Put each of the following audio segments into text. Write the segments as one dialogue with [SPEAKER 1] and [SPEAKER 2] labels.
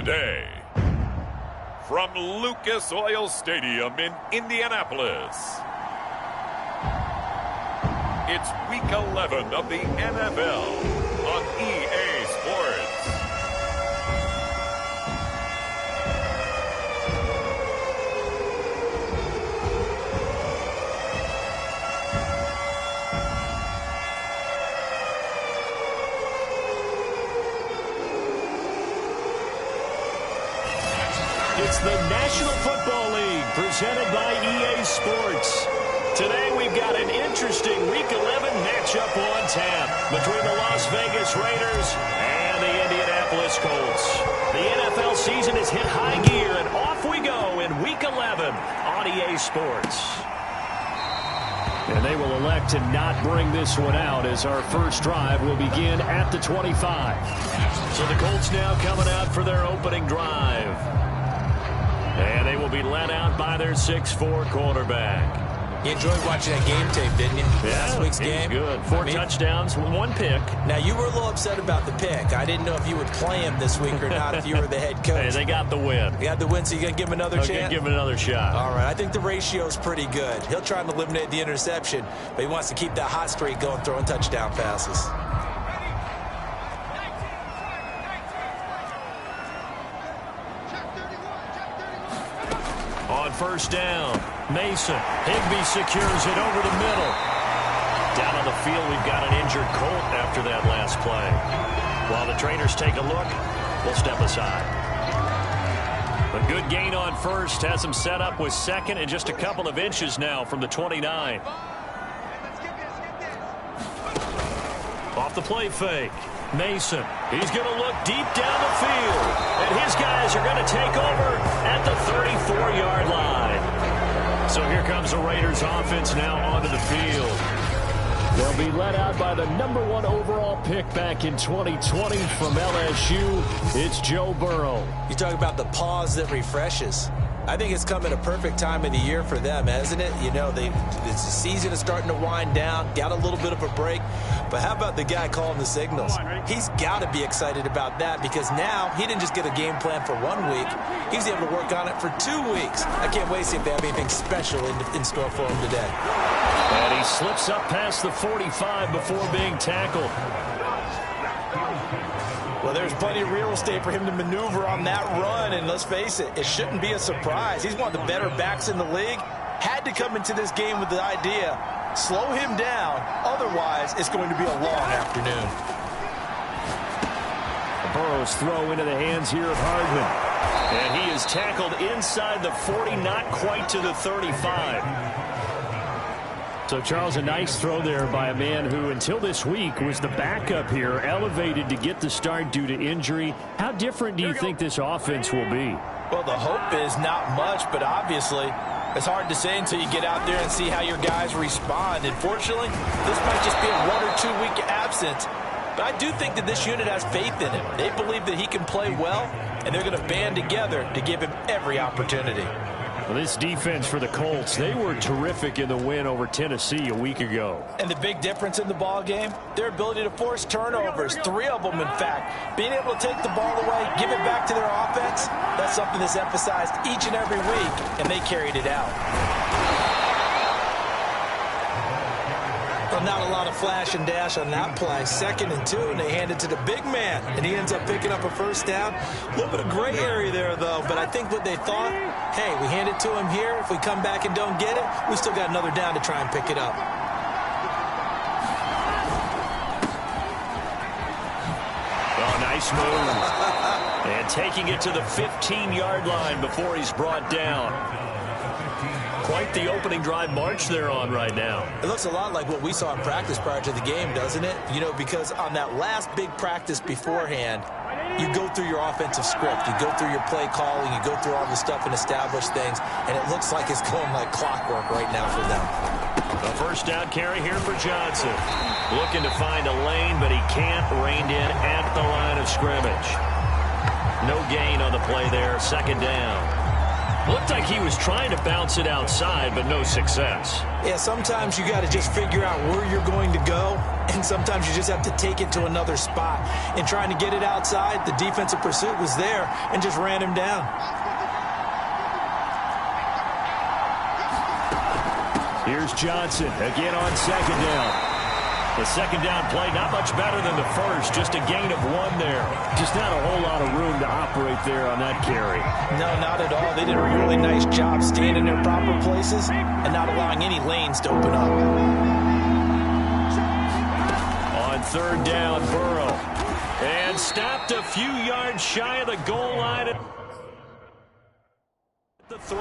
[SPEAKER 1] today. From Lucas Oil Stadium in Indianapolis, it's Week 11 of the NFL on EA Sports.
[SPEAKER 2] It's the National Football League presented by EA Sports. Today we've got an interesting Week 11 matchup on tap between the Las Vegas Raiders and the Indianapolis Colts. The NFL season has hit high gear, and off we go in Week 11 on EA Sports. And they will elect to not bring this one out as our first drive will begin at the 25. So the Colts now coming out for their opening drive. And they will be led out by their 6'4" quarterback.
[SPEAKER 3] You enjoyed watching that game tape, didn't you?
[SPEAKER 2] Yeah,
[SPEAKER 3] Last week's game.
[SPEAKER 2] Good. Four touchdowns, one pick.
[SPEAKER 3] Now, you were a little upset about the pick. I didn't know if you would play him this week or not if you were the head coach.
[SPEAKER 2] Hey, they got the win.
[SPEAKER 3] You got the win, so you're going to give him another chance?
[SPEAKER 2] Give him another shot.
[SPEAKER 3] All right. I think the ratio is pretty good. He'll try and eliminate the interception, but he wants to keep that hot streak going, throwing touchdown passes.
[SPEAKER 2] On first down, Mason. Higbee secures it over the middle. Down on the field, we've got an injured Colt after that last play. While the trainers take a look, we'll step aside. A good gain on first. Has him set up with second and just a couple of inches now from the 29. Off the play fake. Mason, he's going to look deep down the field. And his guys are going to take over at the 34-yard line. So here comes the Raiders offense now onto the field. They'll be led out by the #1 overall pick back in 2020 from LSU. It's Joe Burrow.
[SPEAKER 3] You talk about the pause that refreshes. I think it's come at a perfect time of the year for them, hasn't it? You know, the season is starting to wind down, got a little bit of a break. But how about the guy calling the signals? He's got to be excited about that because now he didn't just get a game plan for 1 week. He's able to work on it for 2 weeks. I can't wait to see if they have anything special in store for him today.
[SPEAKER 2] And he slips up past the 45 before being tackled.
[SPEAKER 3] Well, there's plenty of real estate for him to maneuver on that run, and let's face it, it shouldn't be a surprise. He's one of the better backs in the league. Had to come into this game with the idea, slow him down, otherwise it's going to be a long afternoon.
[SPEAKER 2] Burrow's throw into the hands here of Hardman. And he is tackled inside the 40, not quite to the 35. So, Charles, a nice throw there by a man who, until this week, was the backup here, elevated to get the start due to injury. How different do you think this offense will be?
[SPEAKER 3] Well, the hope is not much, but obviously it's hard to say until you get out there and see how your guys respond. And fortunately, this might just be a 1 or 2 week absence. But I do think that this unit has faith in him. They believe that he can play well, and they're going to band together to give him every opportunity.
[SPEAKER 2] Well, this defense for the Colts, they were terrific in the win over Tennessee a week ago.
[SPEAKER 3] And the big difference in the ball game, their ability to force turnovers, 3 of them, in fact. Being able to take the ball away, give it back to their offense, that's something that's emphasized each and every week, and they carried it out. Well, not a lot of flash and dash on that play. 2nd and 2, and they hand it to the big man, and he ends up picking up a first down. A little bit of gray area there, though, but I think what they thought, hey, we hand it to him here. If we come back and don't get it, we still got another down to try and pick it up.
[SPEAKER 2] Oh, nice move. And taking it to the 15-yard line before he's brought down. Quite the opening drive march they're on right now.
[SPEAKER 3] It looks a lot like what we saw in practice prior to the game, doesn't it? You know, because on that last big practice beforehand, you go through your offensive script. You go through your play calling. You go through all the stuff and establish things. And it looks like it's going like clockwork right now for them.
[SPEAKER 2] A first down carry here for Johnson. Looking to find a lane, but he can't. Reined in at the line of scrimmage. No gain on the play there. 2nd down. Looked like he was trying to bounce it outside, but no success.
[SPEAKER 3] Yeah, sometimes you got to just figure out where you're going to go, and sometimes you just have to take it to another spot. In trying to get it outside, the defensive pursuit was there and just ran him down.
[SPEAKER 2] Here's Johnson again on second down. The second down play not much better than the first, just a gain of 1 there.
[SPEAKER 4] Just not a whole lot of room to operate there on that carry.
[SPEAKER 3] No, not at all. They did a really nice job staying in their proper places and not allowing any lanes to open up.
[SPEAKER 2] On third down, Burrow. And stopped a few yards shy of the goal line at the 3.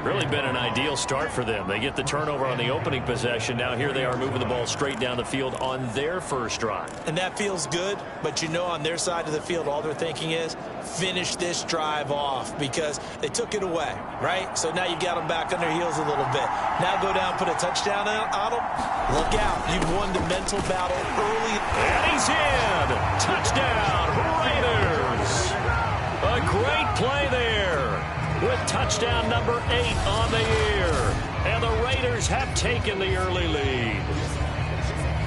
[SPEAKER 2] Really been an ideal start for them. They get the turnover on the opening possession. Now here they are moving the ball straight down the field on their first drive.
[SPEAKER 3] And that feels good, but you know on their side of the field all they're thinking is finish this drive off because they took it away, right? So now you got them back on their heels a little bit. Now go down, put a touchdown on them. Look out. You've won the mental battle early.
[SPEAKER 2] And he's in. Touchdown, Raiders. A great play there, with touchdown number 8 on the year. And the Raiders have taken the early lead.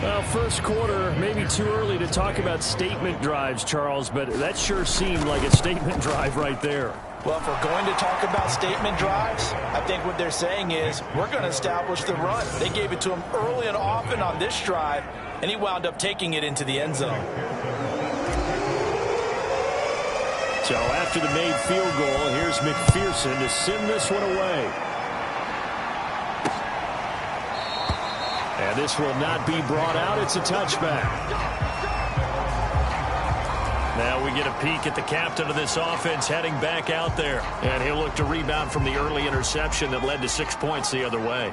[SPEAKER 4] Well, first quarter, maybe too early to talk about statement drives, Charles, but that sure seemed like a statement drive right there.
[SPEAKER 3] Well, if we're going to talk about statement drives, I think what they're saying is we're going to establish the run. They gave it to him early and often on this drive, and he wound up taking it into the end zone.
[SPEAKER 4] So after the made field goal, here's McPherson to send this one away. And this will not be brought out. It's a touchback.
[SPEAKER 2] Now we get a peek at the captain of this offense heading back out there. And he'll look to rebound from the early interception that led to 6 points the other way.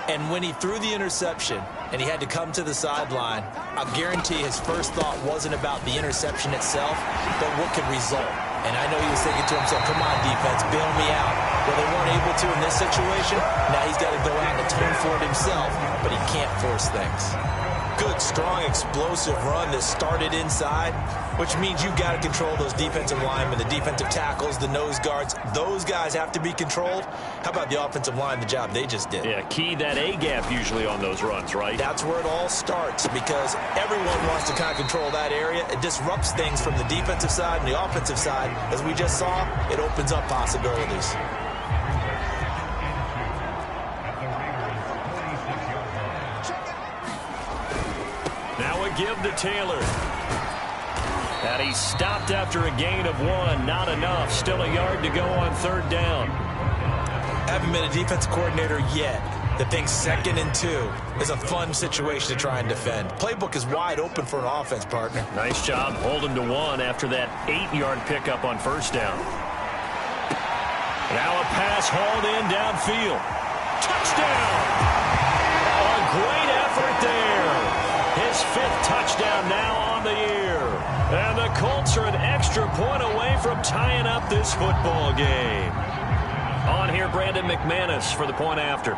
[SPEAKER 3] And when he threw the interception and he had to come to the sideline, I guarantee his first thought wasn't about the interception itself, but what could result. And I know he was thinking to himself, come on, defense, bail me out. Well, they weren't able to in this situation. Now he's got to go out and atone for it himself, but he can't force things. Good, strong, explosive run that started inside, which means you've got to control those defensive linemen, the defensive tackles, the nose guards. Those guys have to be controlled. How about the offensive line, the job they just did?
[SPEAKER 2] Yeah, key that A-gap usually on those runs, right?
[SPEAKER 3] That's where it all starts because everyone wants to kind of control that area. It disrupts things from the defensive side and the offensive side. As we just saw, it opens up possibilities.
[SPEAKER 2] Now a give to Taylor. And he stopped after a gain of 1. Not enough. Still a yard to go on third down.
[SPEAKER 3] Haven't been a defensive coordinator yet that thinks 2nd and 2 is a fun situation to try and defend. Playbook is wide open for an offense, partner.
[SPEAKER 2] Nice job holding to 1 after that 8-yard pickup on first down. Now a pass hauled in downfield. Touchdown! A great effort there. His 5th touchdown now on the year. And the Colts are an extra point away from tying up this football game. On here, Brandon McManus for the point after.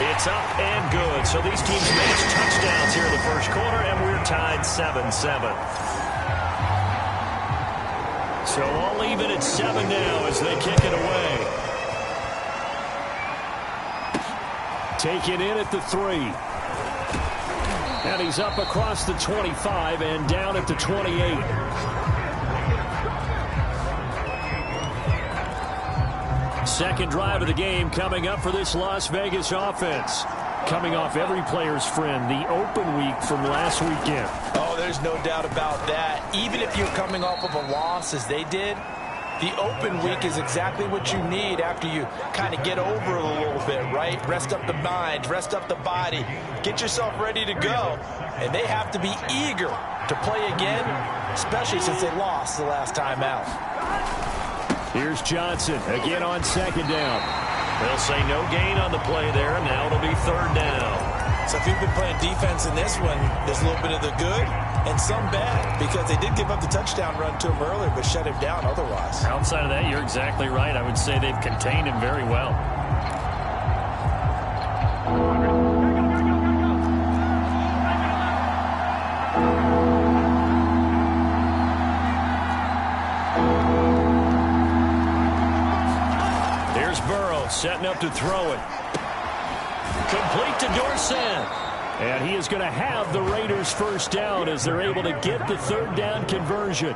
[SPEAKER 2] It's up and good. So these teams match touchdowns here in the first quarter, and we're tied 7-7. So all even at 7 now as they kick it away.
[SPEAKER 4] Taken in at the 3. And he's up across the 25 and down at the 28. Second drive of the game coming up for this Las Vegas offense. Coming off every player's friend, the open week from last weekend.
[SPEAKER 3] Oh, there's no doubt about that. Even if you're coming off of a loss as they did, the open week is exactly what you need after you kind of get over it a little bit, right? Rest up the mind, rest up the body, get yourself ready to go. And they have to be eager to play again, especially since they lost the last time out.
[SPEAKER 4] Here's Johnson again on second down.
[SPEAKER 2] They'll say no gain on the play there, and now it'll be third down.
[SPEAKER 3] So if you've been playing defense in this one, there's a little bit of the good and some bad, because they did give up the touchdown run to him earlier, but shut him down otherwise.
[SPEAKER 2] Outside of that, you're exactly right. I would say they've contained him very well.
[SPEAKER 4] setting up to throw it. Complete to Dorsett. And he is going to have the Raiders first down as they're able to get the third down conversion.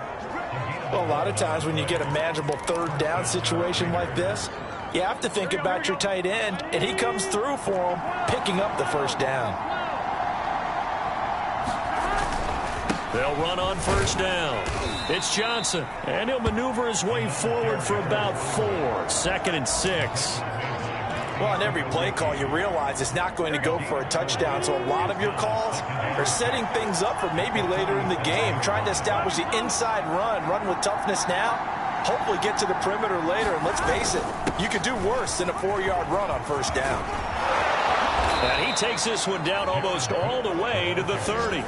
[SPEAKER 3] Well, a lot of times when you get a manageable third down situation like this, you have to think about your tight end, and he comes through for him, picking up the first down.
[SPEAKER 4] They'll run on first down. It's Johnson, and he'll maneuver his way forward for about 4. 2nd and 6.
[SPEAKER 3] Well, on every play call, you realize it's not going to go for a touchdown, so a lot of your calls are setting things up for maybe later in the game, trying to establish the inside run with toughness now, hopefully get to the perimeter later, and let's face it, you could do worse than a 4-yard run on first down.
[SPEAKER 4] And he takes this one down almost all the way to the 30.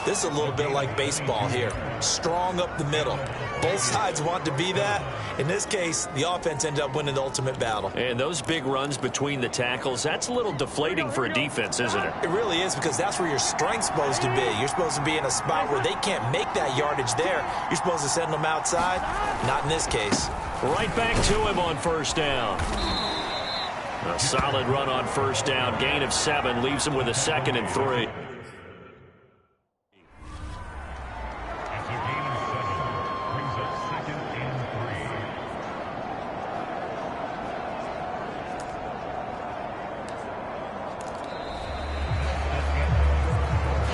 [SPEAKER 3] This is a little bit like baseball here. Strong up the middle. Both sides want to be that. In this case, the offense ended up winning the ultimate battle.
[SPEAKER 4] And those big runs between the tackles, that's a little deflating for a defense, isn't it?
[SPEAKER 3] It really is, because that's where your strength's supposed to be. You're supposed to be in a spot where they can't make that yardage there. You're supposed to send them outside. Not in this case.
[SPEAKER 4] Right back to him on first down. A solid run on first down. Gain of 7 leaves him with a 2nd and 3.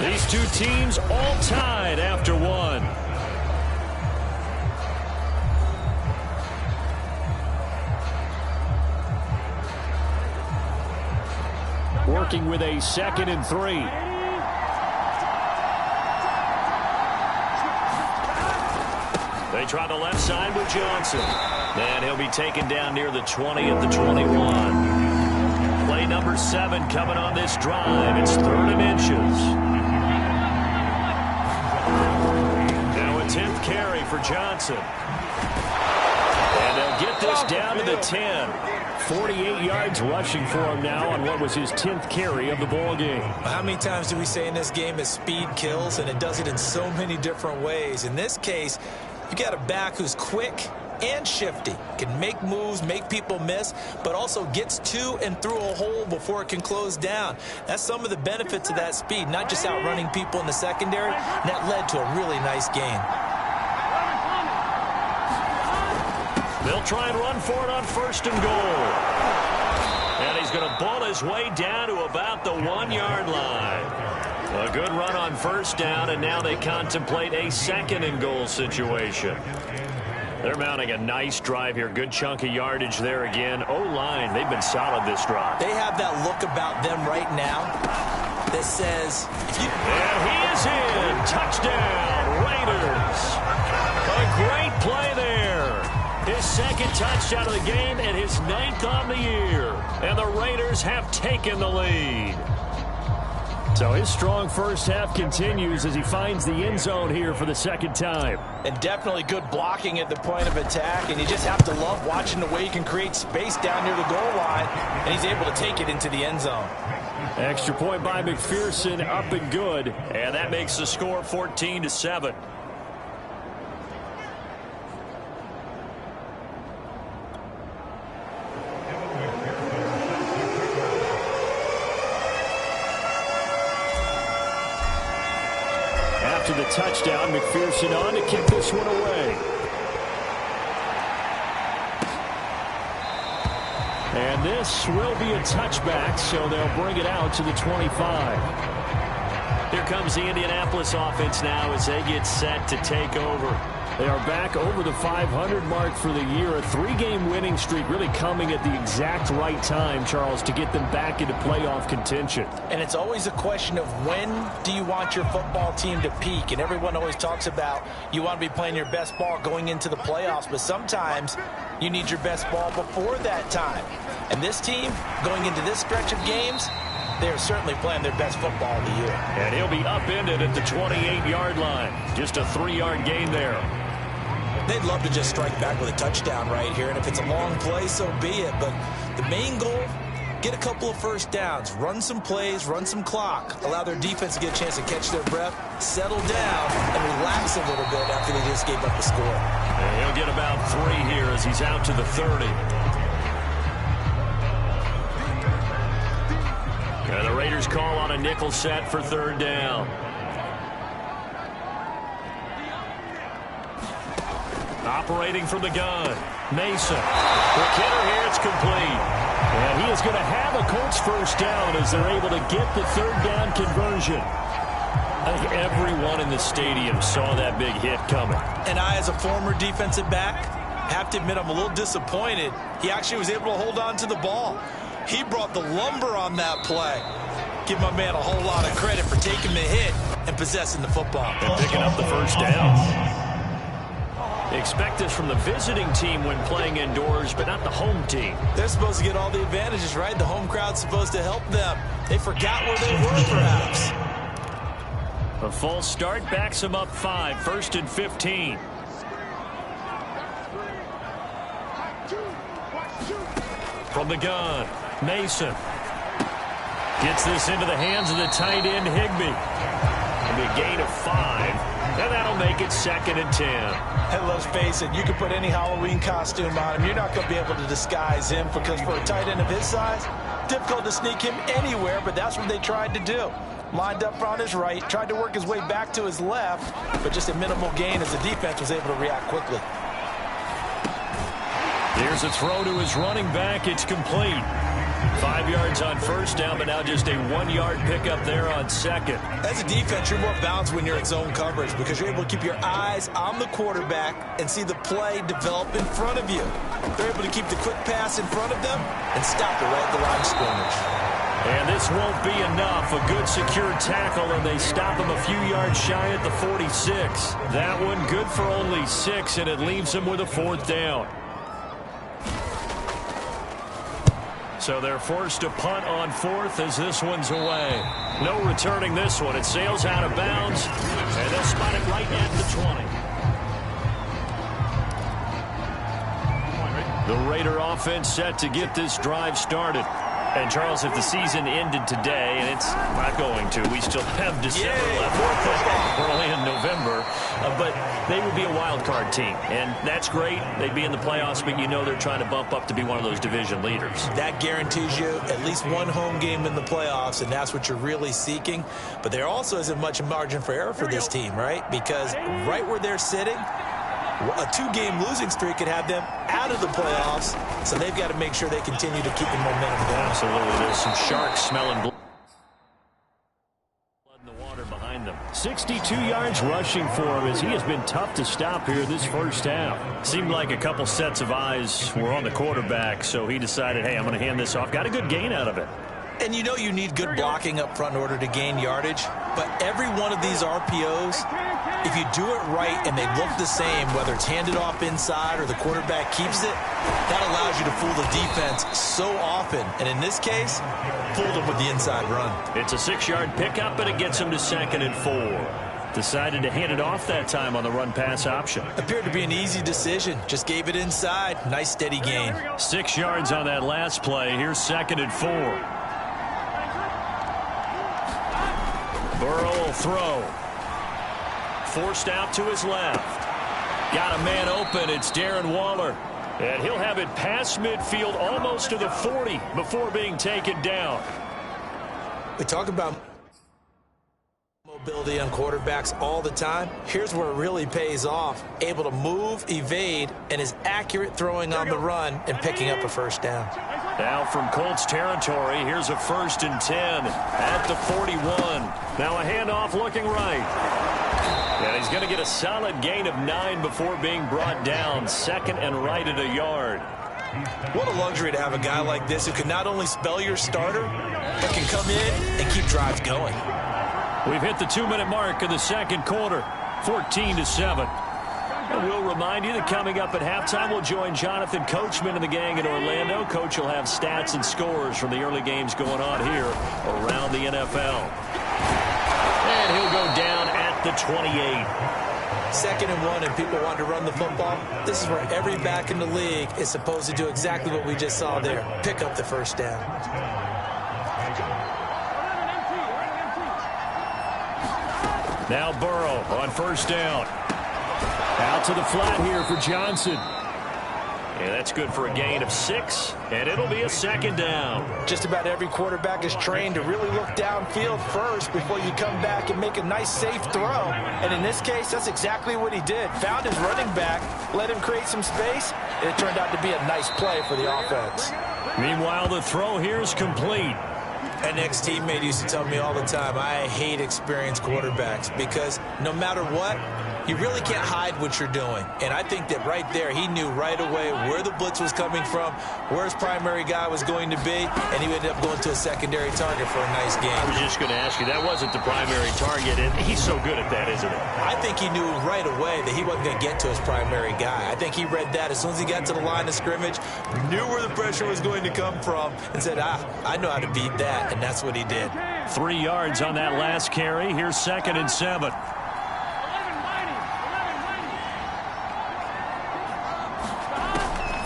[SPEAKER 4] These two teams all tied after 1. Working with a 2nd and 3. They try the left side with Johnson. And he'll be taken down near the 20 at the 21. Play number 7 coming on this drive. It's 3rd and inches. 10th carry for Johnson. And they'll get this down to the 10. 48 yards rushing for him now on what was his 10th carry of the ball game.
[SPEAKER 3] How many times do we say in this game is speed kills, and it does it in so many different ways. In this case, you got a back who's quick and shifty, can make moves, make people miss, but also gets to and through a hole before it can close down. That's some of the benefits of that speed, not just outrunning people in the secondary, and that led to a really nice gain.
[SPEAKER 4] They'll try and run for it on 1st and goal. And he's going to ball his way down to about the 1-yard line. A good run on first down, and now they contemplate a 2nd and goal situation. They're mounting a nice drive here. Good chunk of yardage there again. O-line, they've been solid this drive.
[SPEAKER 3] They have that look about them right now that says...
[SPEAKER 4] And he is in. Touchdown, Raiders. A great play there. His 2nd touchdown of the game and his 9th on the year. And the Raiders have taken the lead. So his strong first half continues as he finds the end zone here for the 2nd time.
[SPEAKER 3] And definitely good blocking at the point of attack. And you just have to love watching the way he can create space down near the goal line. And he's able to take it into the end zone.
[SPEAKER 4] Extra point by McPherson, up and good. And that makes the score 14-7. After the touchdown, McPherson on to kick this one away. And this will be a touchback, so they'll bring it out to the 25. Here comes the Indianapolis offense now as they get set to take over. They are back over the 500 mark for the year. A 3-game winning streak really coming at the exact right time, Charles, to get them back into playoff contention.
[SPEAKER 3] And it's always a question of when do you want your football team to peak? And everyone always talks about you want to be playing your best ball going into the playoffs, but sometimes you need your best ball before that time. And this team, going into this stretch of games, they're certainly playing their best football of the year.
[SPEAKER 4] And he'll be upended at the 28-yard line. Just a 3-yard gain there.
[SPEAKER 3] They'd love to just strike back with a touchdown right here, and if it's a long play, so be it. But the main goal get a couple of first downs, run some plays, run some clock, allow their defense to get a chance to catch their breath, settle down, and relax a little bit after they just gave up a score.
[SPEAKER 4] And he'll get about 3 here as he's out to the 30. And the Raiders call on a nickel set for 3rd down. Operating from the gun, Mason. The kicker here, it's complete. And he is going to have a Colts first down as they're able to get the 3rd down conversion. I think everyone in the stadium saw that big hit coming.
[SPEAKER 3] And I, as a former defensive back, have to admit I'm a little disappointed. He actually was able to hold on to the ball. He brought the lumber on that play. Give my man a whole lot of credit for taking the hit and possessing the football.
[SPEAKER 4] And picking up the first down. Expect this from the visiting team when playing indoors, but not the home team.
[SPEAKER 3] They're supposed to get all the advantages, right? The home crowd's supposed to help them. They forgot where they were, perhaps.
[SPEAKER 4] A false start backs them up 5, 1st and 15. From the gun, Mason. Gets this into the hands of the tight end, Higbee. It'll be a gain of 5, and that'll make it 2nd and 10.
[SPEAKER 3] And let's face it, you can put any Halloween costume on him. You're not going to be able to disguise him because for a tight end of his size, difficult to sneak him anywhere, but that's what they tried to do. Lined up on his right, tried to work his way back to his left, but just a minimal gain as the defense was able to react quickly.
[SPEAKER 4] Here's a throw to his running back. It's complete. 5 yards on 1st down, but now just a 1-yard pickup there on 2nd.
[SPEAKER 3] As a defense, you're more balanced when you're in zone coverage because you're able to keep your eyes on the quarterback and see the play develop in front of you. They're able to keep the quick pass in front of them and stop it right at the line of scrimmage.
[SPEAKER 4] And this won't be enough. A good secure tackle, and they stop him a few yards shy at the 46. That one good for only 6, and it leaves him with a 4th down. So they're forced to punt on 4th as this one's away. No returning this one. It sails out of bounds, and they'll spot it right at the 20. The Raider offense set to get this drive started. And, Charles, if the season ended today, and it's not going to, we still have December left. We're only in November. But they would be a wild card team. And that's great. They'd be in the playoffs, but you know they're trying to bump up to be one of those division leaders. That
[SPEAKER 3] guarantees you at least one home game in the playoffs, and that's what you're really seeking. But there also isn't much margin for error for this team, right? Because right where they're sitting, a 2-game losing streak could have them out of the playoffs, so they've got to make sure they continue to keep the momentum going.
[SPEAKER 4] Absolutely. There's some sharks smelling blood in the water behind them. 62 yards rushing for him as he has been tough to stop here this 1st half. Seemed like a couple sets of eyes were on the quarterback, so he decided, hey, I'm going to hand this off. Got a good gain out of it.
[SPEAKER 3] And you know you need good blocking up front in order to gain yardage, but every one of these RPOs, if you do it right and they look the same, whether it's handed off inside or the quarterback keeps it, that allows you to fool the defense so often. And in this case, fooled them with the inside run.
[SPEAKER 4] It's a 6-yard pickup, but it gets him to 2nd and 4. Decided to hand it off that time on the run-pass option.
[SPEAKER 3] Appeared to be an easy decision. Just gave it inside. Nice steady gain.
[SPEAKER 4] 6 yards on that last play. Here's 2nd and 4. Burrow will throw. Forced out to his left. Got a man open. It's Darren Waller. And he'll have it past midfield almost to the 40 before being taken down.
[SPEAKER 3] We talk about mobility on quarterbacks all the time. Here's where it really pays off. Able to move, evade, and is accurate throwing on the run and picking up a 1st down.
[SPEAKER 4] Now from Colts territory, here's a 1st and 10 at the 41. Now a handoff looking right. And he's going to get a solid gain of 9 before being brought down. 2nd and right at a yard.
[SPEAKER 3] What a luxury to have a guy like this who can not only spell your starter, but can come in and keep drives going.
[SPEAKER 4] We've hit the 2-minute mark of the 2nd quarter, 14-7. And we'll remind you that coming up at halftime, we'll join Jonathan Coachman and the gang in Orlando. Coach will have stats and scores from the early games going on here around the NFL. And he'll go down at the 28.
[SPEAKER 3] 2nd and 1 and people want to run the football, this is where every back in the league is supposed to do exactly what we just saw there. Pick up the first down.
[SPEAKER 4] Now Burrow on first down. Out to the flat here for Johnson. And that's good for a gain of 6, and it'll be a 2nd down.
[SPEAKER 3] Just about every quarterback is trained to really look downfield first before you come back and make a nice, safe throw. And in this case, that's exactly what he did. Found his running back, let him create some space, and it turned out to be a nice play for the offense.
[SPEAKER 4] Meanwhile, the throw here is complete.
[SPEAKER 3] An ex-teammate used to tell me all the time, I hate experienced quarterbacks because no matter what, you really can't hide what you're doing. And I think that right there, he knew right away where the blitz was coming from, where his primary guy was going to be, and he ended up going to a secondary target for a nice game.
[SPEAKER 4] I was just going to ask you, that wasn't the primary target, and he's so good at that, isn't he?
[SPEAKER 3] I think he knew right away that he wasn't going to get to his primary guy. I think he read that as soon as he got to the line of scrimmage, knew where the pressure was going to come from, and said, I know how to beat that, and that's what he did.
[SPEAKER 4] 3 yards on that last carry. Here's 2nd and 7.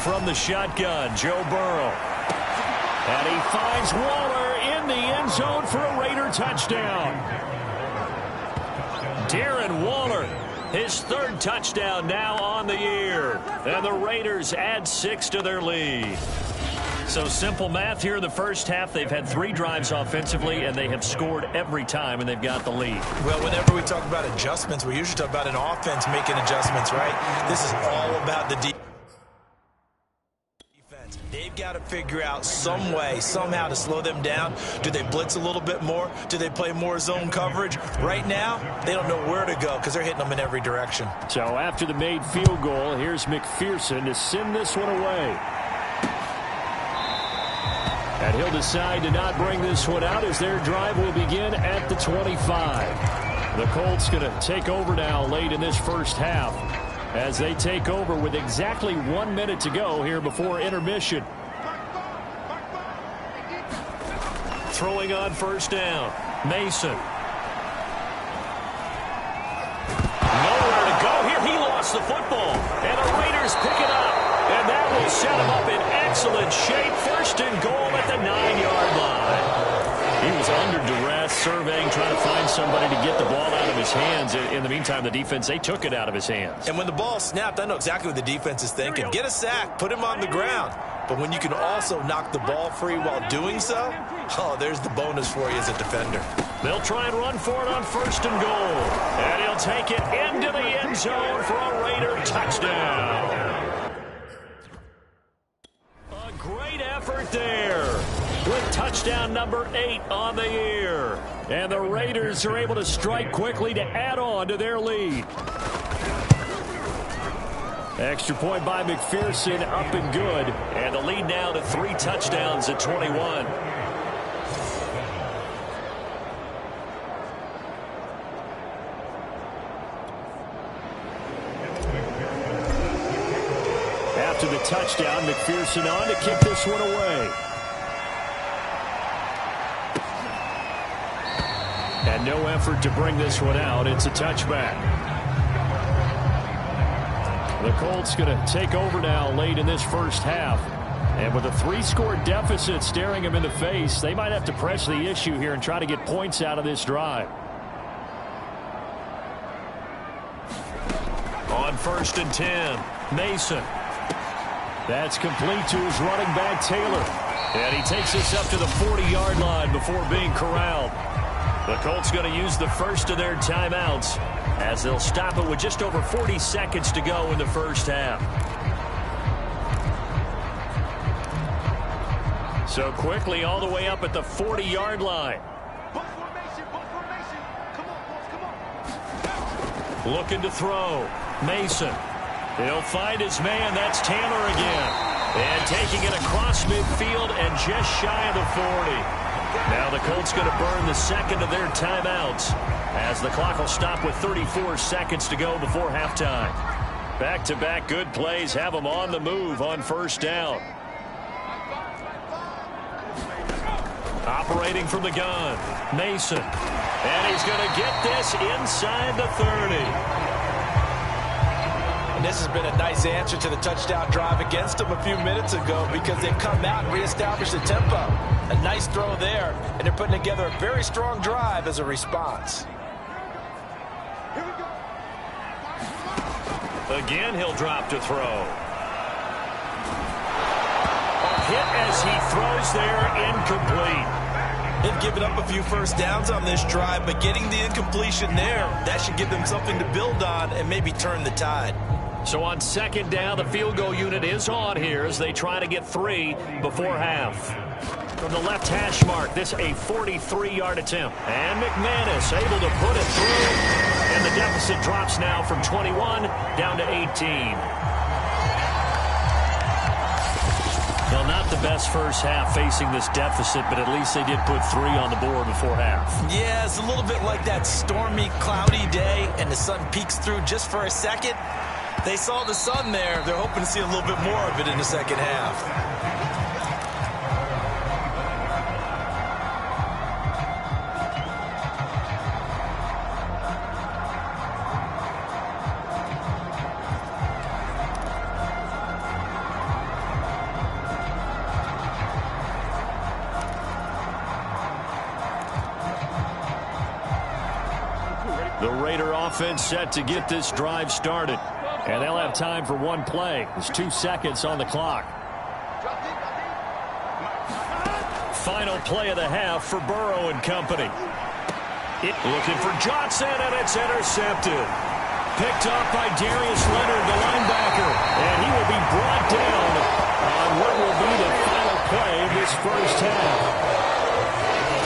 [SPEAKER 4] From the shotgun, Joe Burrow. And he finds Waller in the end zone for a Raider touchdown. Darren Waller, his 3rd touchdown now on the year. And the Raiders add 6 to their lead. So simple math here in the first half. They've had 3 drives offensively, and they have scored every time, and they've got the lead.
[SPEAKER 3] Well, whenever we talk about adjustments, we usually talk about an offense making adjustments, right? This is all about the defense. They've got to figure out some way, somehow to slow them down. Do they blitz a little bit more? Do they play more zone coverage? Right now, they don't know where to go because they're hitting them in every direction.
[SPEAKER 4] So after the made field goal, here's McPherson to send this one away. And he'll decide to not bring this one out as their drive will begin at the 25. The Colts going to take over now late in this first half as they take over with exactly 1 minute to go here before intermission. Throwing on first down, Mason. Nowhere to go here. He lost the football, and the Raiders pick it up. And that will set him up in excellent shape. 1st and goal at the 9-yard line. He was under duress, surveying, trying to find somebody to get the ball out of his hands. In the meantime, the defense, they took it out of his hands.
[SPEAKER 3] And when the ball snapped, I know exactly what the defense is thinking. Get a sack, put him on the ground. But when you can also knock the ball free while doing so, oh, there's the bonus for you as a defender.
[SPEAKER 4] They'll try and run for it on 1st and goal. And he'll take it into the end zone for a Raider touchdown. A great effort there with touchdown number 8 on the year. And the Raiders are able to strike quickly to add on to their lead. Extra point by McPherson, up and good. And the lead now to 3 touchdowns at 21. After the touchdown, McPherson on to kick this one away. And no effort to bring this one out. It's a touchback. The Colts going to take over now late in this first half. And with a 3-score deficit staring them in the face, they might have to press the issue here and try to get points out of this drive. On 1st and 10, Mason. That's complete to his running back, Taylor. And he takes this up to the 40-yard line before being corralled. The Colts going to use the first of their timeouts as they'll stop it with just over 40 seconds to go in the first half. So quickly all the way up at the 40-yard line. Looking to throw. Mason. He'll find his man. That's Taylor again. And taking it across midfield and just shy of the 40. Now the Colts going to burn the second of their timeouts as the clock will stop with 34 seconds to go before halftime. Back-to-back good plays have them on the move on first down. Operating from the gun, Mason. And he's going to get this inside the 30.
[SPEAKER 3] And this has been a nice answer to the touchdown drive against them a few minutes ago because they've come out and reestablished the tempo. A nice throw there, and they're putting together a very strong drive as a response.
[SPEAKER 4] Again, he'll drop to throw. A hit as he throws there, incomplete.
[SPEAKER 3] They've given up a few first downs on this drive, but getting the incompletion there, that should give them something to build on and maybe turn the tide.
[SPEAKER 4] So on second down, the field goal unit is on here as they try to get 3 before half. From the left hash mark, this a 43-yard attempt. And McManus able to put it through. And the deficit drops now from 21 down to 18. Well, not the best first half facing this deficit, but at least they did put 3 on the board before half.
[SPEAKER 3] Yeah, it's a little bit like that stormy, cloudy day, and the sun peeks through just for a second. They saw the sun there. They're hoping to see a little bit more of it in the second half.
[SPEAKER 4] The Raider offense set to get this drive started. And they'll have time for one play. There's 2 seconds on the clock. Final play of the half for Burrow and company. Looking for Johnson, and it's intercepted. Picked up by Darius Leonard, the linebacker. And he will be brought down on what will be the final play of this first half.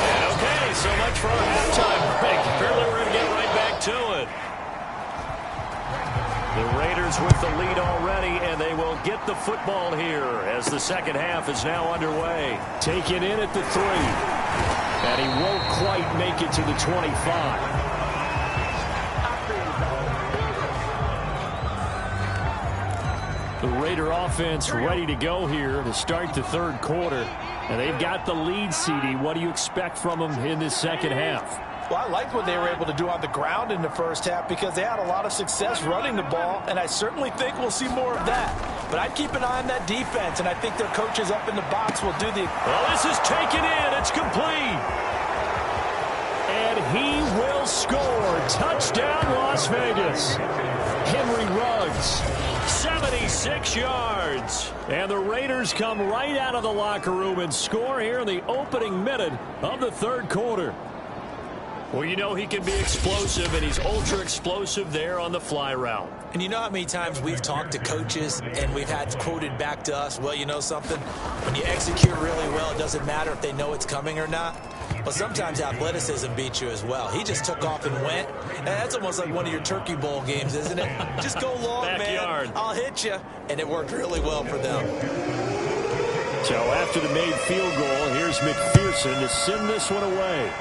[SPEAKER 4] And okay, so much for our halftime break. Apparently we're going to get right back to it. The Raiders with the lead already, and they will get the football here as the second half is now underway. Taken in at the 3. And he won't quite make it to the 25. The Raider offense ready to go here to start the third quarter. And they've got the lead, CD. What do you expect from them in this second half?
[SPEAKER 3] Well, I liked what they were able to do on the ground in the first half because they had a lot of success running the ball, and I certainly think we'll see more of that. But I'd keep an eye on that defense, and I think their coaches up in the box will do the...
[SPEAKER 4] Well, this is taken in. It's complete. And he will score. Touchdown, Las Vegas. Henry Ruggs, 76 yards. And the Raiders come right out of the locker room and score here in the opening minute of the third quarter. Well, you know he can be explosive, and he's ultra-explosive there on the fly route.
[SPEAKER 3] And you know how many times we've talked to coaches and we've had quoted back to us, well, you know something? When you execute really well, it doesn't matter if they know it's coming or not. But sometimes athleticism beats you as well. He just took off and went. And that's almost like one of your Turkey Bowl games, isn't it? Just go long,
[SPEAKER 4] Backyard.
[SPEAKER 3] man. I'll hit you. And it worked really well for them.
[SPEAKER 4] So after the made field goal, here's McPherson to send this one away.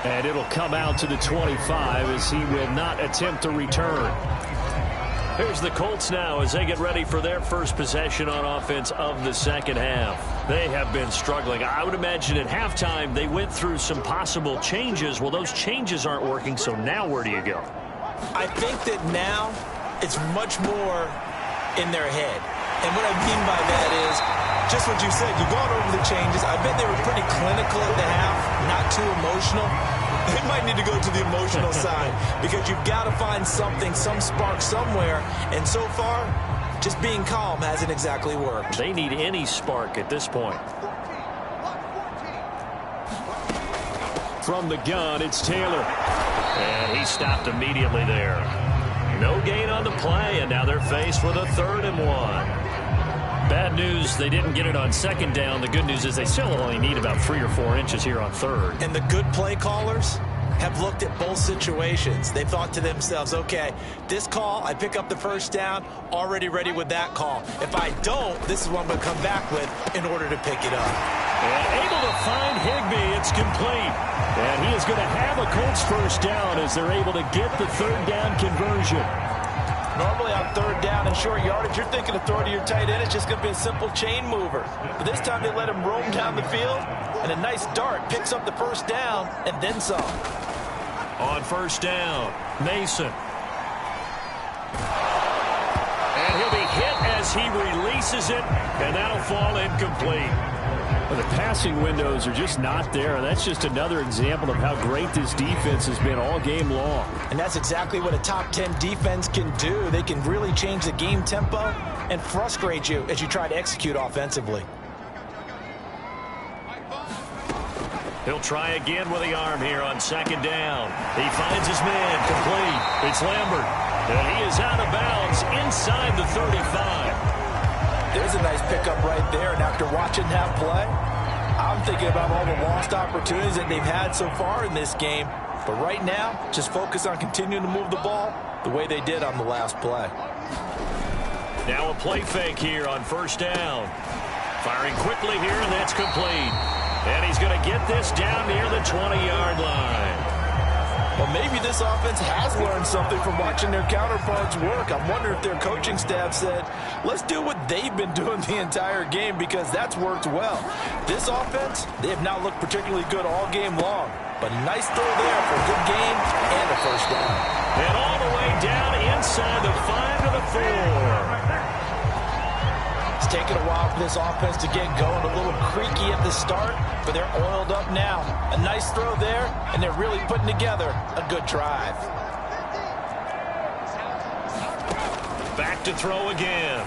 [SPEAKER 4] And it'll come out to the 25 as he will not attempt to return. Here's the Colts now as they get ready for their first possession on offense of the second half. They have been struggling. I would imagine at halftime they went through some possible changes. Well, those changes aren't working, so now where do you go?
[SPEAKER 3] I think that now it's much more in their head. And what I mean by that is just what you said. You've gone over the changes. I bet they were pretty clinical at the half, not too emotional. They might need to go to the emotional side because you've got to find something, some spark somewhere. And so far, just being calm hasn't exactly worked.
[SPEAKER 4] They need any spark at this point. From the gun, it's Taylor. And he stopped immediately there. No gain on the play, and now they're faced with a 3rd and 1. Bad news, they didn't get it on second down. The good news is they still only need about 3 or 4 inches here on third.
[SPEAKER 3] And the good play callers have looked at both situations. They thought to themselves, okay, this call, I pick up the first down, already ready with that call. If I don't, this is what I'm going to come back with in order to pick it up.
[SPEAKER 4] And able to find Higbee. It's complete. And he is going to have a Colts first down as they're able to get the 3rd down conversion.
[SPEAKER 3] Normally on 3rd down and short yardage, you're thinking of throwing to your tight end. It's just going to be a simple chain mover. But this time they let him roam down the field, and a nice dart picks up the first down and then some.
[SPEAKER 4] On first down, Mason. And he'll be hit as he releases it, and that'll fall incomplete.
[SPEAKER 2] Well, the passing windows are just not there. That's just another example of how great this defense has been all game long.
[SPEAKER 3] And that's exactly what a top 10 defense can do. They can really change the game tempo and frustrate you as you try to execute offensively.
[SPEAKER 4] He'll try again with the arm here on second down. He finds his man complete. It's Lambert. And he is out of bounds inside the 35.
[SPEAKER 3] There's a nice pickup right there. And after watching that play, I'm thinking about all the lost opportunities that they've had so far in this game. But right now, just focus on continuing to move the ball the way they did on the last play.
[SPEAKER 4] Now a play fake here on first down. Firing quickly here, and that's complete. And he's going to get this down near the 20-yard line.
[SPEAKER 3] Well, maybe this offense has learned something from watching their counterparts work. I wonder if their coaching staff said, let's do what they've been doing the entire game, because that's worked well. This offense, they have not looked particularly good all game long. But nice throw there for a good game and a first down.
[SPEAKER 4] And all the way down inside the 5 to the 4.
[SPEAKER 3] It's taken a while for this offense to get going, a little creaky at the start, but they're oiled up now. A nice throw there, and they're really putting together a good drive.
[SPEAKER 4] Back to throw again.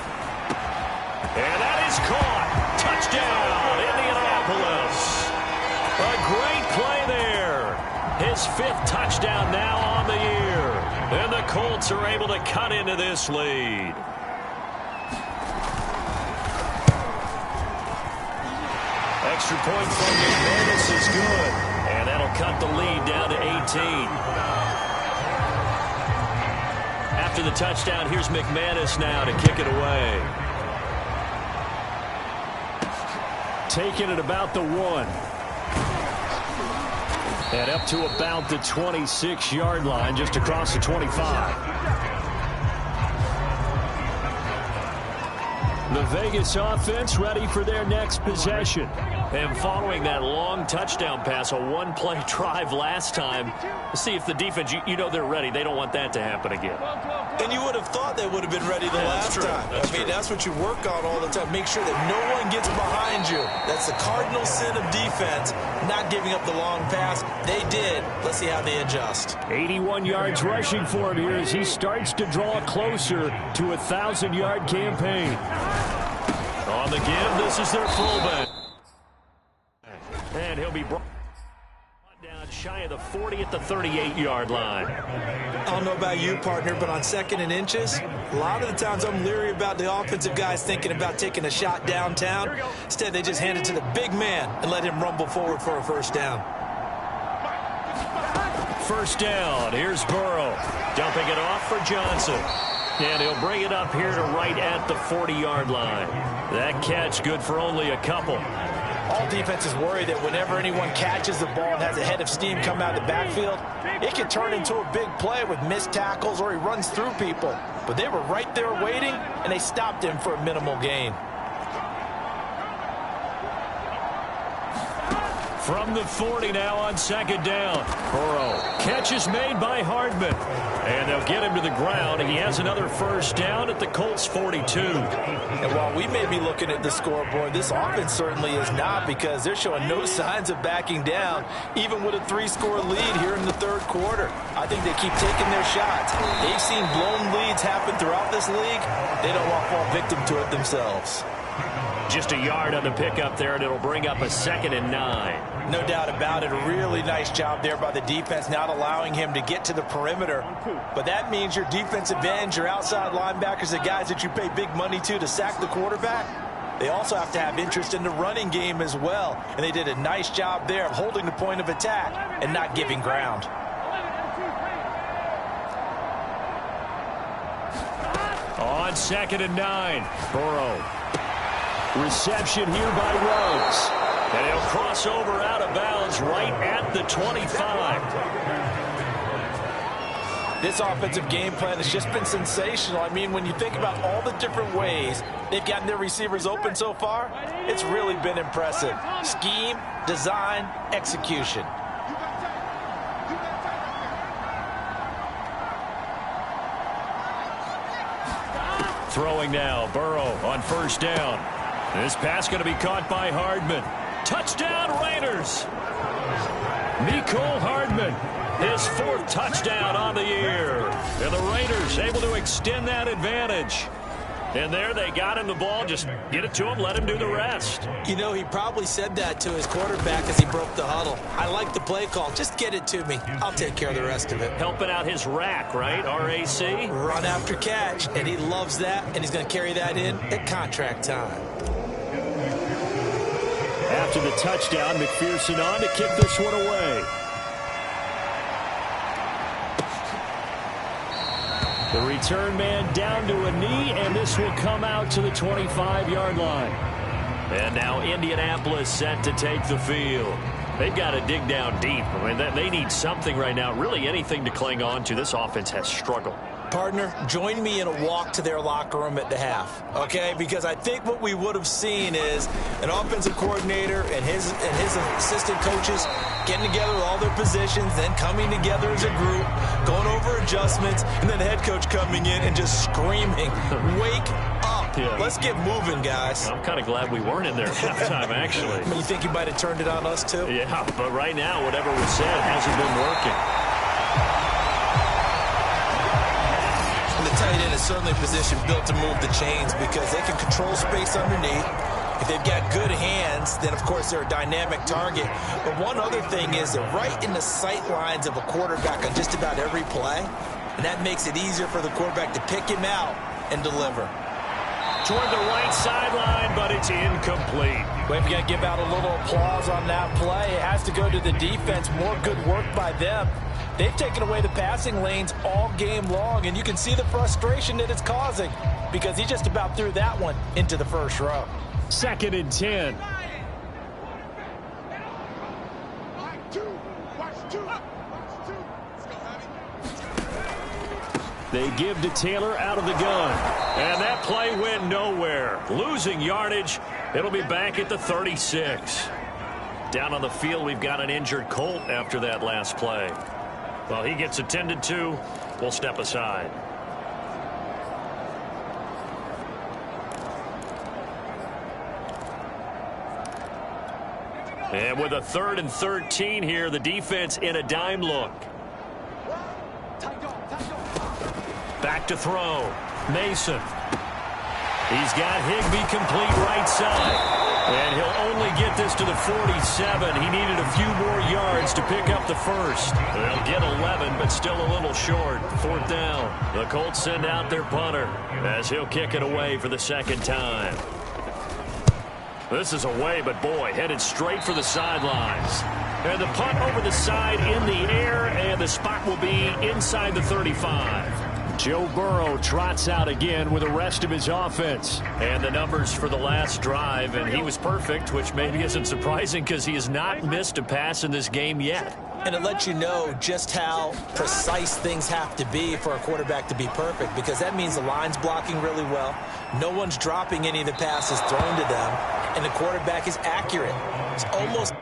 [SPEAKER 4] And that is caught. Touchdown, Indianapolis. A great play there. His 5th touchdown now on the year. And the Colts are able to cut into this lead. Extra point from McManus is good. And that'll cut the lead down to 18. After the touchdown, here's McManus now to kick it away.
[SPEAKER 2] Taking it about the 1. And up to about the 26-yard line, just across the 25. The Vegas offense ready for their next possession.
[SPEAKER 4] And following that long touchdown pass, a one-play drive last time, see if the defense, you know they're ready. They don't want that to happen again.
[SPEAKER 3] And you would have thought they would have been ready the last time. That's what you work on all the time. Make sure that no one gets behind you. That's the cardinal sin of defense, not giving up the long pass. They did. Let's see how they adjust.
[SPEAKER 2] 81 yards rushing for him here as he starts to draw closer to a 1,000-yard campaign.
[SPEAKER 4] On the give, this is their fullback. And he'll be brought down shy of the 40 at the 38-yard line.
[SPEAKER 3] I don't know about you, partner, but on 2nd and inches, a lot of the times I'm leery about the offensive guys thinking about taking a shot downtown. Instead, they just hand it to the big man and let him rumble forward for a first down.
[SPEAKER 4] First down, here's Burrow. Dumping it off for Johnson. And he'll bring it up here to right at the 40-yard line. That catch good for only a couple.
[SPEAKER 3] All defenses worry that whenever anyone catches the ball and has a head of steam come out of the backfield, it can turn into a big play with missed tackles or he runs through people. But they were right there waiting, and they stopped him for a minimal gain.
[SPEAKER 4] From the 40 now on 2nd down. Burrow. Catch is made by Hardman. And they'll get him to the ground. He has another first down at the Colts 42.
[SPEAKER 3] And while we may be looking at the scoreboard, this offense certainly is not, because they're showing no signs of backing down, even with a 3-score lead here in the 3rd quarter. I think they keep taking their shots. They've seen blown leads happen throughout this league. They don't want to fall victim to it themselves.
[SPEAKER 4] Just a yard on the pickup there, and it'll bring up a 2nd and 9.
[SPEAKER 3] No doubt about it. A really nice job there by the defense, not allowing him to get to the perimeter. But that means your defensive ends, your outside linebackers, the guys that you pay big money to sack the quarterback, they also have to have interest in the running game as well. And they did a nice job there of holding the point of attack and not giving ground.
[SPEAKER 4] On 2nd and 9, Burrow.
[SPEAKER 2] Reception here by Ruggs.
[SPEAKER 4] And he'll cross over out of bounds right at the 25.
[SPEAKER 3] This offensive game plan has just been sensational. I mean, when you think about all the different ways they've gotten their receivers open so far, it's really been impressive. Scheme, design, execution.
[SPEAKER 4] Throwing now, Burrow on first down. This pass going to be caught by Hardman. Touchdown, Raiders. Mecole Hardman, his 4th touchdown on the year. And the Raiders able to extend that advantage. And there they got him the ball. Just get it to him, let him do the rest.
[SPEAKER 3] You know, he probably said that to his quarterback as he broke the huddle. I like the play call. Just get it to me. I'll take care of the rest of it.
[SPEAKER 4] Helping out his rack, right? RAC?
[SPEAKER 3] Run after catch. And he loves that. And he's going to carry that in at contract time.
[SPEAKER 4] After the touchdown, McPherson on to kick this one away. The return man down to a knee, and this will come out to the 25-yard line. And now Indianapolis set to take the field. They've got to dig down deep. I mean, they need something right now, really anything to cling on to. This offense has struggled.
[SPEAKER 3] Partner, join me in a walk to their locker room at the half, okay? Because I think what we would have seen is an offensive coordinator and his assistant coaches getting together with all their positions, then coming together as a group, going over adjustments, and then the head coach coming in and just screaming, wake up. Yeah. Let's get moving, guys.
[SPEAKER 4] I'm kind of glad we weren't in there at halftime, actually.
[SPEAKER 3] You think you might have turned it on us, too?
[SPEAKER 4] Yeah, but right now, whatever was said hasn't been working.
[SPEAKER 3] The tight end is certainly a position built to move the chains because they can control space underneath. If they've got good hands, then, of course, they're a dynamic target. But one other thing is they're right in the sight lines of a quarterback on just about every play, and that makes it easier for the quarterback to pick him out and deliver.
[SPEAKER 4] Toward the right sideline, but it's incomplete.
[SPEAKER 3] We've got to give out a little applause on that play. It has to go to the defense. More good work by them. They've taken away the passing lanes all game long, and you can see the frustration that it's causing because he just about threw that one into the first row.
[SPEAKER 4] 2nd and 10. They give to Taylor out of the gun. And that play went nowhere. Losing yardage. It'll be back at the 36. Down on the field, we've got an injured Colt after that last play. Well, he gets attended to. We'll step aside. And with a 3rd and 13 here, the defense in a dime look. Back to throw. Mason. He's got Higbee complete right side. And he'll only get this to the 47. He needed a few more yards to pick up the first. They'll get 11, but still a little short. 4th down. The Colts send out their punter as he'll kick it away for the 2nd time. This is away, but boy, headed straight for the sidelines. And the punt over the side in the air, and the spot will be inside the 35. Joe Burrow trots out again with the rest of his offense. And the numbers for the last drive, and he was perfect, which maybe isn't surprising because he has not missed a pass in this game yet.
[SPEAKER 3] And it lets you know just how precise things have to be for a quarterback to be perfect, because that means the line's blocking really well. No one's dropping any of the passes thrown to them, and the quarterback is accurate. It's almost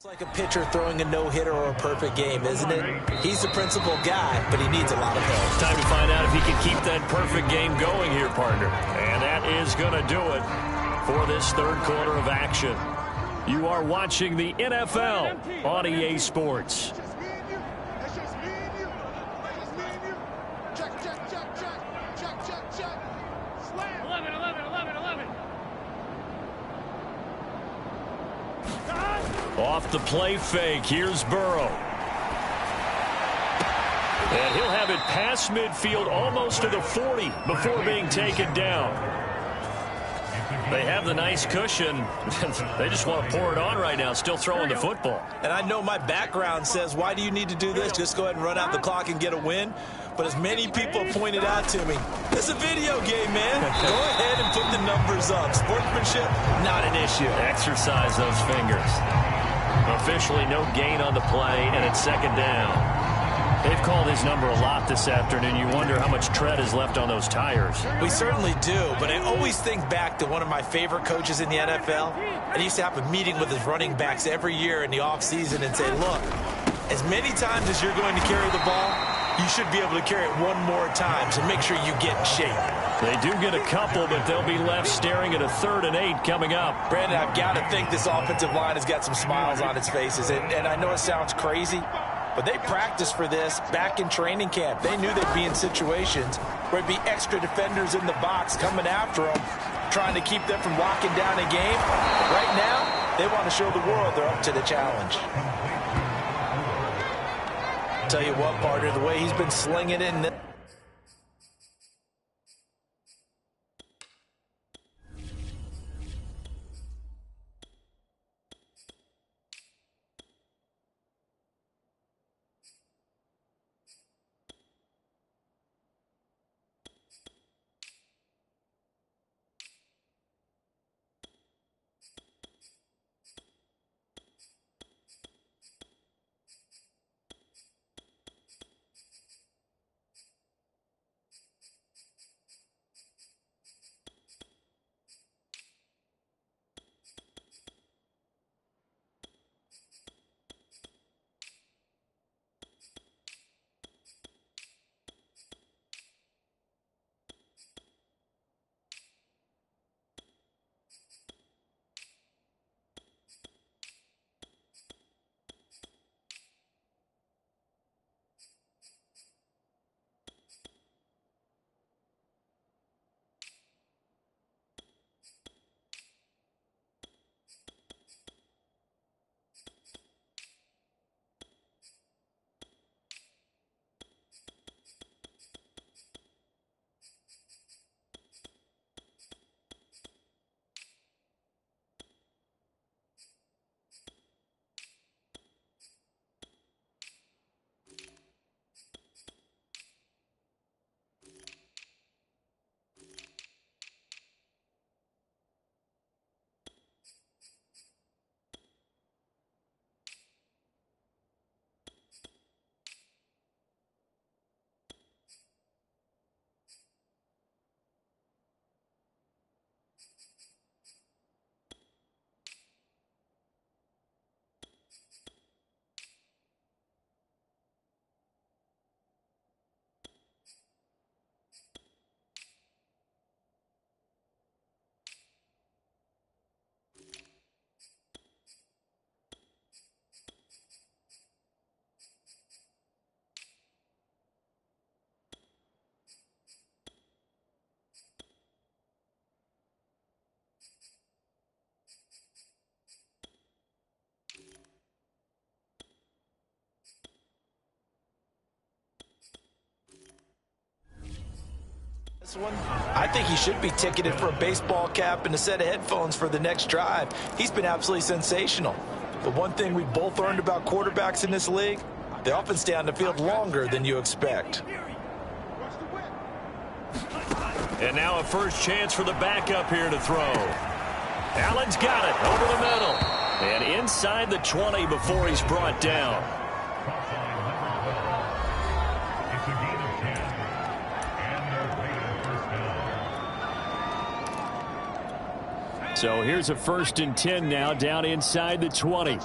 [SPEAKER 3] like a pitcher throwing a no-hitter or a perfect game, isn't it? He's the principal guy, but he needs a lot of help.
[SPEAKER 4] Time to find out if he can keep that perfect game going here, partner. And that is going to do it for this 3rd quarter of action. You are watching the NFL on EA Sports. Off the play fake, here's Burrow. And he'll have it past midfield almost to the 40 before being taken down. They have the nice cushion. They just want to pour it on right now, still throwing the football.
[SPEAKER 3] And I know my background says, why do you need to do this? Just go ahead and run out the clock and get a win. But as many people pointed out to me, it's a video game, man. Go ahead and put the numbers up. Sportsmanship, not an issue.
[SPEAKER 4] Exercise those fingers. Officially no gain on the play, and it's 2nd down. They've called his number a lot this afternoon. You wonder how much tread is left on those tires.
[SPEAKER 3] We certainly do, but I always think back to one of my favorite coaches in the NFL, and he used to have a meeting with his running backs every year in the offseason and say, look, as many times as you're going to carry the ball, you should be able to carry it one more time, so make sure you get in shape.
[SPEAKER 4] They do get a couple, but they'll be left staring at a 3rd and 8 coming up.
[SPEAKER 3] Brandon, I've got to think this offensive line has got some smiles on its faces. And I know it sounds crazy, but they practiced for this back in training camp. They knew they'd be in situations where there'd be extra defenders in the box coming after them, trying to keep them from locking down a game. Right now, they want to show the world they're up to the challenge. Tell you what, partner, the way he's been slinging it in this one, I think he should be ticketed for a baseball cap and a set of headphones for the next drive. He's been absolutely sensational. But one thing we both learned about quarterbacks in this league, they often stay on the field longer than you expect.
[SPEAKER 4] And now a first chance for the backup here to throw. Allen's got it over the middle. And inside the 20 before he's brought down. So here's a 1st and 10 now, down inside the 20.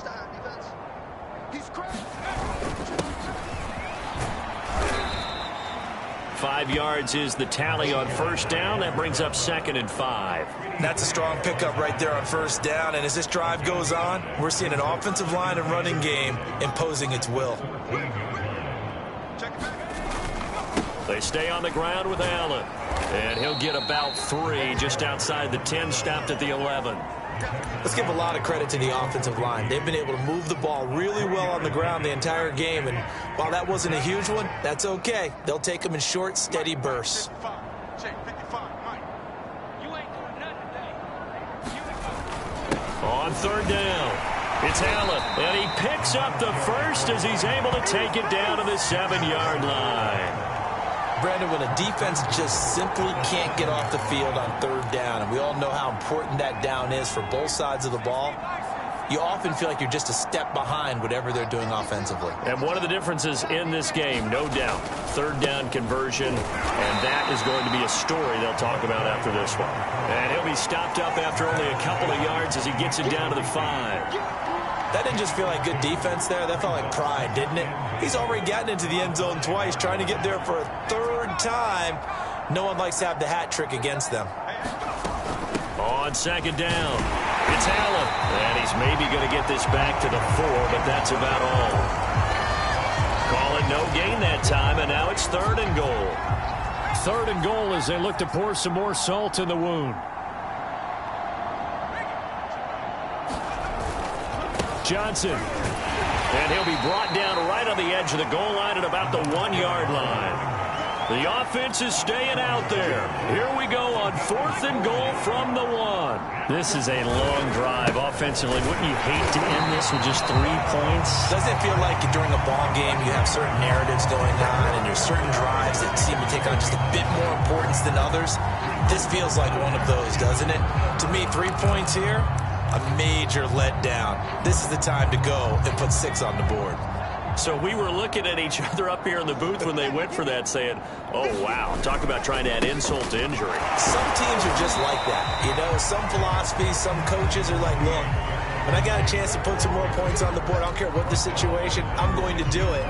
[SPEAKER 4] 5 yards is the tally on 1st down. That brings up 2nd and 5.
[SPEAKER 3] That's a strong pickup right there on 1st down. And as this drive goes on, we're seeing an offensive line and running game imposing its will.
[SPEAKER 4] They stay on the ground with Allen. And he'll get about 3 just outside the 10, stopped at the 11.
[SPEAKER 3] Let's give a lot of credit to the offensive line. They've been able to move the ball really well on the ground the entire game. And while that wasn't a huge one, that's okay. They'll take them in short, steady bursts.
[SPEAKER 4] On 3rd down, it's Allen. And he picks up the first as he's able to take it down to the 7-yard line.
[SPEAKER 3] Brandon, when a defense just simply can't get off the field on 3rd down, and we all know how important that down is for both sides of the ball, you often feel like you're just a step behind whatever they're doing offensively.
[SPEAKER 4] And one of the differences in this game, no doubt, 3rd down conversion, and that is going to be a story they'll talk about after this one. And he'll be stopped up after only a couple of yards as he gets it down to the 5.
[SPEAKER 3] That didn't just feel like good defense there. That felt like pride, didn't it? He's already gotten into the end zone twice, trying to get there for a third time. No one likes to have the hat trick against them.
[SPEAKER 4] On second down, it's Allen. And he's maybe going to get this back to the 4, but that's about all. Call it no gain that time, and now it's 3rd and goal.
[SPEAKER 2] 3rd and goal as they look to pour some more salt in the wound. Johnson.
[SPEAKER 4] And he'll be brought down right on the edge of the goal line at about the 1-yard line. The offense is staying out there. Here we go on 4th and goal from the 1.
[SPEAKER 2] This is a long drive offensively. Wouldn't you hate to end this with just 3 points?
[SPEAKER 3] Doesn't it feel like during a ball game you have certain narratives going on and there's certain drives that seem to take on just a bit more importance than others? This feels like one of those, doesn't it? To me, 3 points here, a major letdown. This is the time to go and put 6 on the board.
[SPEAKER 4] So we were looking at each other up here in the booth when they went for that saying, oh, wow, talk about trying to add insult to injury.
[SPEAKER 3] Some teams are just like that. You know, some philosophies, some coaches are like, look, when I got a chance to put some more points on the board, I don't care what the situation, I'm going to do it.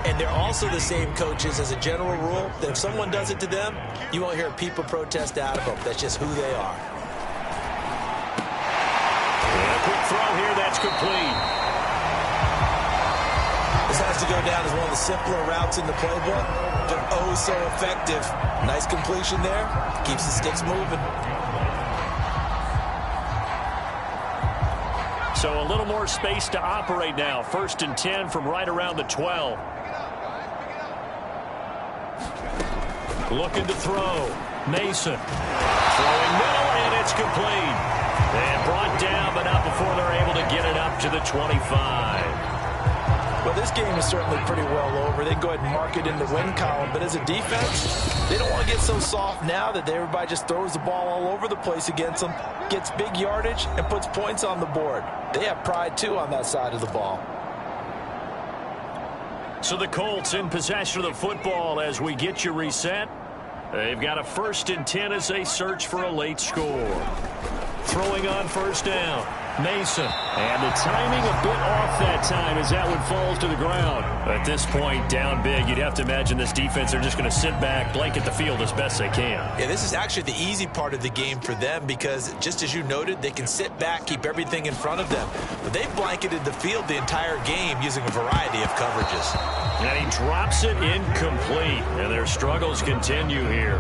[SPEAKER 3] And they're also the same coaches as a general rule that if someone does it to them, you won't hear people protest out of them. That's just who they are.
[SPEAKER 4] And a quick throw here, that's complete.
[SPEAKER 3] This has to go down as one of the simpler routes in the playbook, but oh so effective. Nice completion there. Keeps the sticks moving.
[SPEAKER 4] So a little more space to operate now. 1st and 10 from right around the 12. Looking to throw. Mason. Throwing middle, and it's complete. And brought down, but not before they're able to get it up to the 25.
[SPEAKER 3] Well, this game is certainly pretty well over. They can go ahead and mark it in the win column. But as a defense, they don't want to get so soft now that everybody just throws the ball all over the place against them, gets big yardage, and puts points on the board. They have pride, too, on that side of the ball.
[SPEAKER 4] So the Colts in possession of the football as we get you reset. They've got a 1st and 10 as they search for a late score. Throwing on 1st down. Mason. And the timing a bit off that time as that one falls to the ground. At this point, down big, you'd have to imagine this defense are just going to sit back, blanket the field as best they can.
[SPEAKER 3] Yeah, this is actually the easy part of the game for them because, just as you noted, they can sit back, keep everything in front of them. But they've blanketed the field the entire game using a variety of coverages.
[SPEAKER 4] And he drops it incomplete, and their struggles continue here.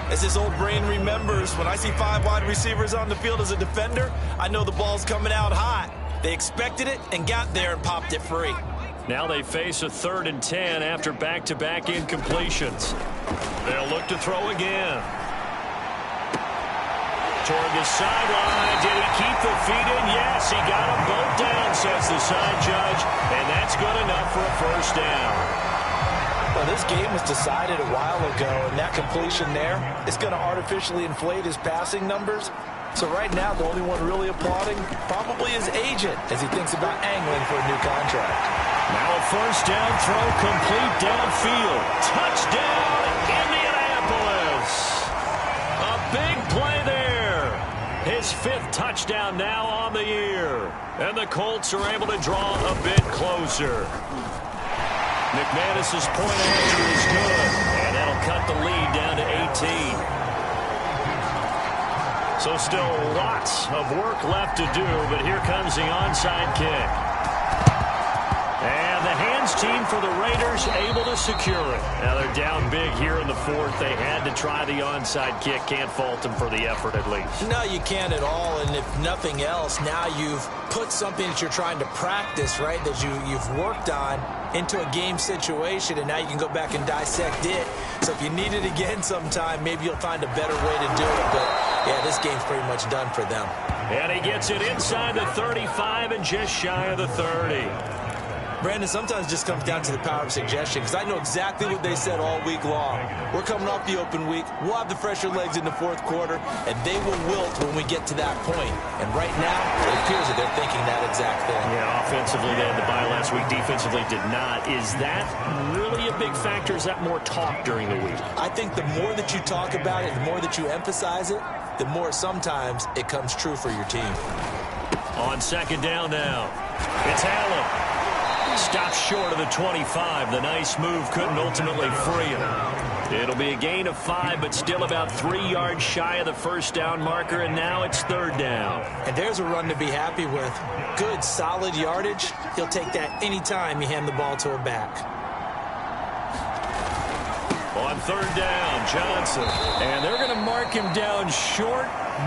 [SPEAKER 3] As this old brain remembers, when I see 5 wide receivers on the field as a defender, I know the ball's coming out hot. They expected it and got there and popped it free.
[SPEAKER 4] Now they face a 3rd and 10 after back-to-back incompletions. They'll look to throw again. Toward the sideline. Did he keep the feet in? Yes, he got them both down, says the side judge. And that's good enough for a 1st down.
[SPEAKER 3] Well, this game was decided a while ago, and that completion there is going to artificially inflate his passing numbers. So right now, the only one really applauding probably his agent as he thinks about angling for a new contract.
[SPEAKER 4] Now a 1st down throw complete downfield. Touchdown, Indianapolis. A big play there. His 5th touchdown now on the year. And the Colts are able to draw a bit closer. McManus's point after is good, and that'll cut the lead down to 18. So still lots of work left to do, but here comes the onside kick. And the hands team for the Raiders able to secure it. Now they're down big here in the 4th. They had to try the onside kick. Can't fault them for the effort at least.
[SPEAKER 3] No, you can't at all, and if nothing else, now you've put something that you're trying to practice, right, that you've worked on into a game situation, and now you can go back and dissect it. So if you need it again sometime, maybe you'll find a better way to do it. But, yeah, this game's pretty much done for them.
[SPEAKER 4] And he gets it inside the 35 and just shy of the 30.
[SPEAKER 3] Brandon, sometimes it just comes down to the power of suggestion, because I know exactly what they said all week long. We're coming off the open week. We'll have the fresher legs in the 4th quarter, and they will wilt when we get to that point. And right now, it appears that they're thinking that exact thing.
[SPEAKER 4] Yeah, offensively, they had the bye last week. Defensively, did not. Is that really a big factor? Is that more talk during the week?
[SPEAKER 3] I think the more that you talk about it, the more that you emphasize it, the more sometimes it comes true for your team.
[SPEAKER 4] On second down now. It's Allen. Stops short of the 25. The nice move couldn't ultimately free him. It'll be a gain of 5, but still about 3 yards shy of the first down marker, and now it's third down.
[SPEAKER 3] And there's a run to be happy with. Good, solid yardage. He'll take that anytime you hand the ball to a back.
[SPEAKER 4] On third down, Johnson. And they're going to mark him down short,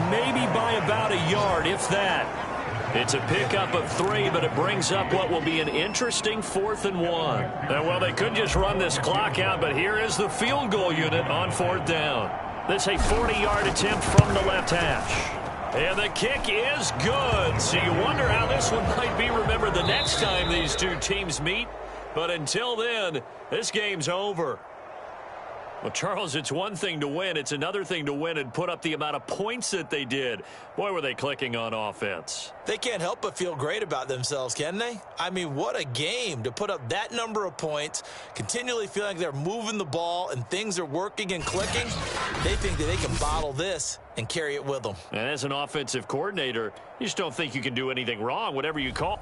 [SPEAKER 4] maybe by about a yard, if that. It's a pickup of 3, but it brings up what will be an interesting 4th and 1. And, well, they could just run this clock out, but here is the field goal unit on 4th down. This a 40-yard attempt from the left hash. And the kick is good. So you wonder how this one might be remembered the next time these two teams meet. But until then, this game's over. Well, Charles, it's one thing to win. It's another thing to win and put up the amount of points that they did. Boy, were they clicking on offense.
[SPEAKER 3] They can't help but feel great about themselves, can they? I mean, what a game to put up that number of points, continually feeling like they're moving the ball and things are working and clicking. They think that they can bottle this and carry it with them.
[SPEAKER 4] And as an offensive coordinator, you just don't think you can do anything wrong, whatever you call.